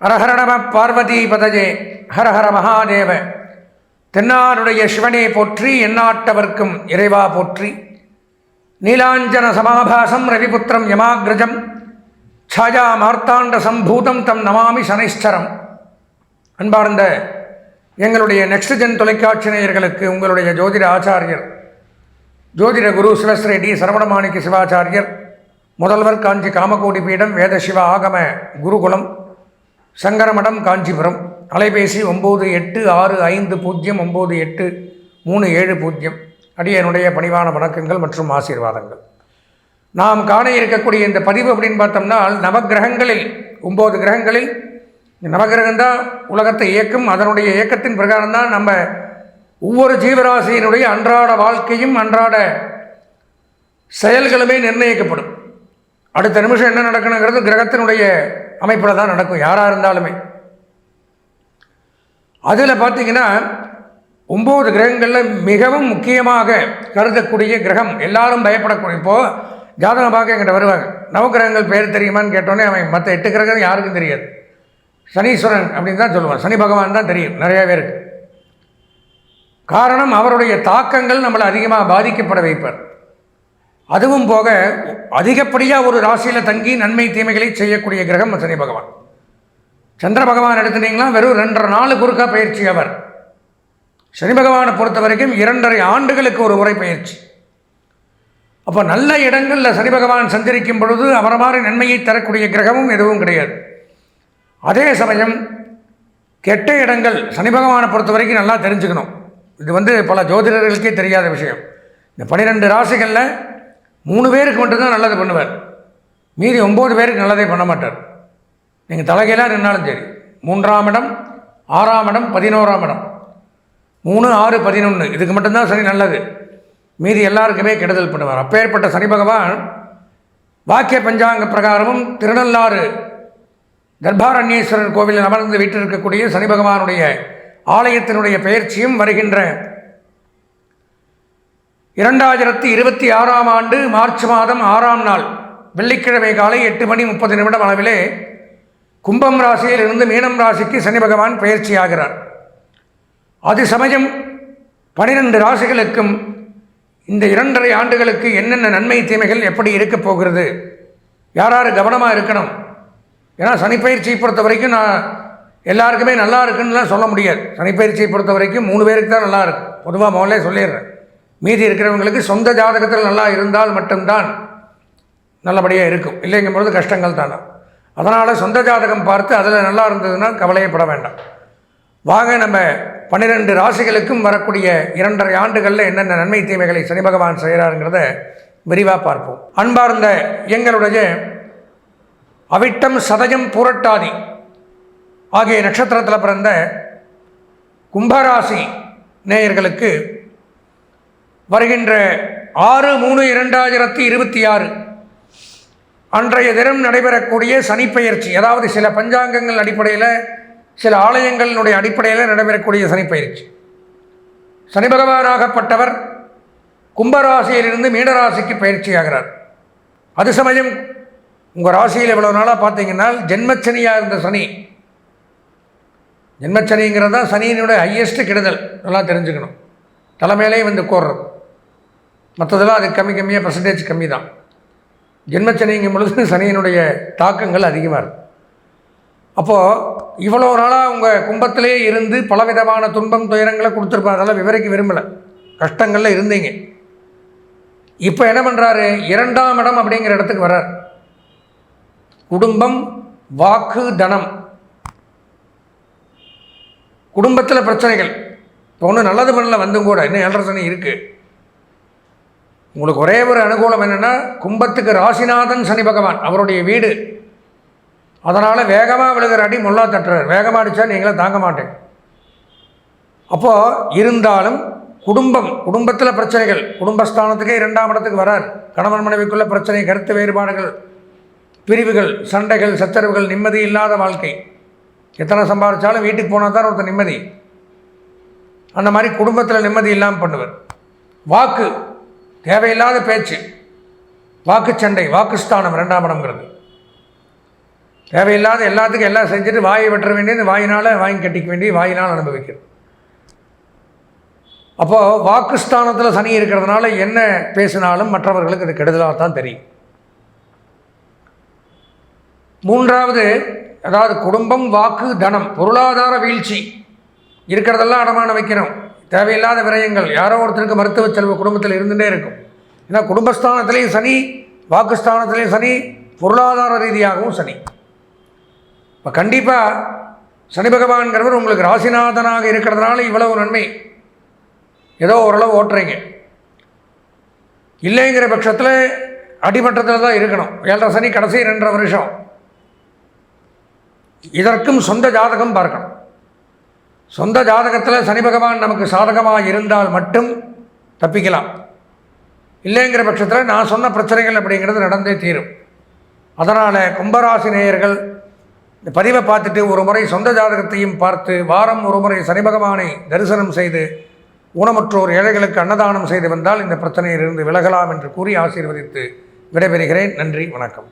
ஹரஹர நம பார்வதி பதஜே ஹரஹர மகாதேவ. தென்னாருடைய சிவனே போற்றி, எந்நாட்டவர்க்கும் இறைவா போற்றி. நீலாஞ்சன சமாபாசம் ரவிபுத்திரம் யமாகிரஜம் சாயா மார்த்தாண்ட சம்பூதம் தம் நமாமி சனைஸ்வரம். அன்பார்ந்த எங்களுடைய நெக்ஸ்ட் ஜென் தொலைக்காட்சி நேயர்களுக்கு உங்களுடைய ஜோதிட ஆச்சாரியர் ஜோதிட குரு சிவஸ்ரீ டி சரவணமாணிக்க சிவாச்சாரியர், முதல்வர் காஞ்சி காமகோடி பீடம், வேத சிவ ஆகம குருகுலம், சங்கரமடம், காஞ்சிபுரம். அலைபேசி 9850983730. அடியனுடைய பணிவான வணக்கங்கள் மற்றும் ஆசீர்வாதங்கள். நாம் காண இருக்கக்கூடிய இந்த பதிவு அப்படின்னு பார்த்தோம்னா, நவகிரகங்களில் 9 கிரகங்களில் நவகிரகம்தான் உலகத்தை இயக்கும். அதனுடைய இயக்கத்தின் பிரகாரம் தான் நம்ம ஒவ்வொரு ஜீவராசியினுடைய அன்றாட வாழ்க்கையும் அன்றாட செயல்களுமே நிர்ணயிக்கப்படும். அடுத்த நிமிஷம் என்ன நடக்கணுங்கிறது கிரகத்தினுடைய அமைப்பில் தான் நடக்கும், யாராக இருந்தாலுமே. அதில் பார்த்திங்கன்னா 9 கிரகங்களில் மிகவும் முக்கியமாக கருதக்கூடிய கிரகம், எல்லாரும் பயப்படக்கூடிய, இப்போது ஜாதகம் பார்க்க என்கிட்ட வருவாங்க, நவகிரகங்கள் பேர் தெரியுமான்னு கேட்டோன்னே அவன் மற்ற 8 கிரகம் யாருக்கும் தெரியாது. சனீஸ்வரன் அப்படின்னு தான் சொல்லுவான், சனி பகவான் தான் தெரியும் நிறையா பேருக்கு. காரணம், அவருடைய தாக்கங்கள் நம்மளை அதிகமாக பாதிக்கப்பட வைப்பார். அதுவும் போக அதிகப்படியாக ஒரு ராசியில் தங்கி நன்மை தீமைகளை செய்யக்கூடிய கிரகம் சனி பகவான். சந்திர பகவான் எடுத்துட்டிங்கன்னா வெறும் 2.5 நாள் குறுக்கா பயிற்சி அவர். சனி பகவானை பொறுத்த வரைக்கும் 2.5 ஆண்டுகளுக்கு ஒரு முறை பயிற்சி. அப்போ நல்ல இடங்களில் சனி பகவான் சஞ்சரிக்கும் பொழுது அவரை மாதிரி நன்மையை தரக்கூடிய கிரகமும் எதுவும் கிடையாது. அதே சமயம் கெட்ட இடங்கள் சனி பகவானை பொறுத்த வரைக்கும் நல்லா தெரிஞ்சுக்கணும். இது பல ஜோதிடர்களுக்கே தெரியாத விஷயம். இந்த 12 ராசிகளில் 3 பேருக்கு மட்டும்தான் நல்லது பண்ணுவார், மீதி 9 பேருக்கு நல்லதே பண்ண மாட்டார். நீங்கள் தலைகையிலாக நின்னாலும் சரி, 3ஆம் இடம், 6ஆம் இடம், 11ஆம் இடம், 3, 6, 11 இதுக்கு மட்டும்தான் சனி நல்லது, மீதி எல்லாருக்குமே கெடுதல் பண்ணுவார். அப்பேற்பட்ட சனி பகவான் வாக்கிய பஞ்சாங்க பிரகாரமும் திருநள்ளாறு தர்பாரண்யேஸ்வரர் கோவிலில் அமர்ந்து வீட்டிருக்கக்கூடிய சனி பகவானுடைய ஆலயத்தினுடைய பெயர்ச்சியும் வருகின்ற 2026ஆம் ஆண்டு மார்ச் மாதம் 6ஆம் நாள் வெள்ளிக்கிழமை காலை 8:30 அளவிலே கும்பம் ராசியில் இருந்து மீனம் ராசிக்கு சனி பகவான் பெயர்ச்சி ஆகிறார். அது சமயம் 12 ராசிகளுக்கும் இந்த 2.5 ஆண்டுகளுக்கு என்னென்ன நன்மை தீமைகள் எப்படி இருக்க போகிறது, யார் கவனமாக இருக்கணும். ஏன்னா சனிப்பயிற்சியை பொறுத்த வரைக்கும் நான் எல்லாருக்குமே நல்லா இருக்குன்னுலாம் சொல்ல முடியாது. சனிப்பயிற்சியை பொறுத்த வரைக்கும் 3 பேருக்கு தான் நல்லா இருக்குது, பொதுவாக முதல்ல சொல்லிடுறேன். மீதி இருக்கிறவங்களுக்கு சொந்த ஜாதகத்தில் நல்லா இருந்தால் மட்டும்தான் நல்லபடியாக இருக்கும், இல்லைங்கும்போது கஷ்டங்கள் தானே. அதனால் சொந்த ஜாதகம் பார்த்து அதில் நல்லா இருந்ததுன்னா கவலையப்பட வேண்டாம். வாங்க நம்ம 12 ராசிகளுக்கும் வரக்கூடிய 2.5 ஆண்டுகளில் என்னென்ன நன்மை தீமைகளை சனி பகவான் செய்கிறாருங்கிறத விரிவாக பார்ப்போம். அன்பார்ந்த எங்களுடைய அவிட்டம், சதயம், பூரட்டாதி ஆகிய நட்சத்திரத்தில் பிறந்த கும்பராசி நேயர்களுக்கு வருகின்ற 6/3/2026 அன்றைய தினம் நடைபெறக்கூடிய சனிப்பெயர்ச்சி, அதாவது சில பஞ்சாங்கங்கள் அடிப்படையில், சில ஆலயங்களினுடைய அடிப்படையில் நடைபெறக்கூடிய சனிப்பெயர்ச்சி. சனி பகவானாகப்பட்டவர் கும்பராசியிலிருந்து மீனராசிக்கு பயிற்சி ஆகிறார். அது சமயம் உங்கள் ராசியில் எவ்வளோ நாளாக பார்த்தீங்கன்னா ஜென்மச்சனியாக இருந்த சனி, ஜென்மச்சனிங்கிறது தான் சனியினுடைய ஹையஸ்ட் கெடுதல், நல்லா தெரிஞ்சுக்கணும். தலைமையிலே வந்து கோர்றது, மற்றதெல்லாம் அது கம்மியாக பர்சன்டேஜ் கம்மி தான். ஜென்மச்சனிங்கும் பொழுது சனியினுடைய தாக்கங்கள் அதிகமாக இருக்கும். அப்போது இவ்வளோ நாளாக உங்கள் கும்பத்திலே இருந்து பலவிதமான துன்பம் துயரங்களை கொடுத்துருப்பாங்க, அதெல்லாம் விவரிக்க விரும்பலை, கஷ்டங்களில் இருந்தீங்க. இப்போ என்ன பண்ணுறாரு, 2ஆம் இடம் அப்படிங்கிற இடத்துக்கு வர்றார். குடும்பம், வாக்கு, தனம், குடும்பத்தில் பிரச்சனைகள். இப்போ ஒன்றும் நல்லது பண்ணல வந்தும் கூட இன்னும் 7.5 சனி இருக்குது. உங்களுக்கு ஒரே ஒரு அனுகூலம் என்னென்னா, கும்பத்துக்கு ராசிநாதன் சனி பகவான், அவருடைய வீடு. அதனால் வேகமாக விழுகிற அடி முல்லா தட்டுறார், வேகமாக அடித்தா நீங்களே தாங்க மாட்டேங்க. அப்போது இருந்தாலும் குடும்பத்தில் பிரச்சனைகள், குடும்பஸ்தானத்துக்கே 2ஆம் இடத்துக்கு வரார். கணவன் மனைவிக்குள்ள பிரச்சனை, கருத்து வேறுபாடுகள், பிரிவுகள், சண்டைகள், சச்சரவுகள், நிம்மதி இல்லாத வாழ்க்கை. எத்தனை சம்பாதிச்சாலும் வீட்டுக்கு போனால் தான் ஒருத்தர் நிம்மதி. அந்த மாதிரி குடும்பத்தில் நிம்மதி இல்லாமல் பண்ணுவார். வாக்கு, தேவையில்லாத பேச்சு, வாக்குச்சண்டை, வாக்குஸ்தானம் 2ஆம் இடம்ங்கிறது. தேவையில்லாத எல்லாத்துக்கும் எல்லாம் செஞ்சுட்டு வாயை வெட்ட வேண்டியது வாயினால் வாங்கி கட்டிக்க வேண்டிய வாயினால் அனுபவிக்கிறது. அப்போது வாக்குஸ்தானத்தில் சனி இருக்கிறதுனால என்ன பேசினாலும் மற்றவர்களுக்கு அது கெடுதலாக தான் தெரியும். மூன்றாவது, அதாவது குடும்பம், வாக்கு, தனம், பொருளாதார வீழ்ச்சி இருக்கிறதெல்லாம் அடமானம் வைக்கணும். தேவையில்லாத விரயங்கள், யாரோ ஒருத்தருக்கு மருத்துவ செலவு குடும்பத்தில் இருந்துகிட்டே இருக்கும். ஏன்னா குடும்பஸ்தானத்திலையும் சனி, வாக்குஸ்தானத்திலையும் சனி, பொருளாதார ரீதியாகவும் சனி. இப்போ கண்டிப்பாக சனி பகவான்கிறவர் உங்களுக்கு ராசிநாதனாக இருக்கிறதுனால இவ்வளவு நன்மை. ஏதோ ஓரளவு ஓட்டுறீங்க. இல்லைங்கிற பட்சத்தில் அடிமட்டத்தில் தான் இருக்கணும். 7.5 சனி கடைசி 2.5 வருஷம். இதற்கும் சொந்த ஜாதகம் பார்க்கணும். சொந்த ஜாதகத்தில் சனி பகவான் நமக்கு சாதகமாக இருந்தால் மட்டும் தப்பிக்கலாம். இல்லைங்கிற பட்சத்தில் நான் சொன்ன பிரச்சனைகள் அப்படிங்கிறது நடந்தே தீரும். அதனால் கும்பராசி நேயர்கள் இந்த பதிவை பார்த்துட்டு ஒரு முறை சொந்த ஜாதகத்தையும் பார்த்து வாரம் ஒரு முறை சனி பகவானை தரிசனம் செய்து ஊனமுற்றோர் ஏழைகளுக்கு அன்னதானம் செய்து வந்தால் இந்த பிரச்சனையிலிருந்து விலகலாம் என்று கூறி ஆசீர்வதித்து விடைபெறுகிறேன். நன்றி, வணக்கம்.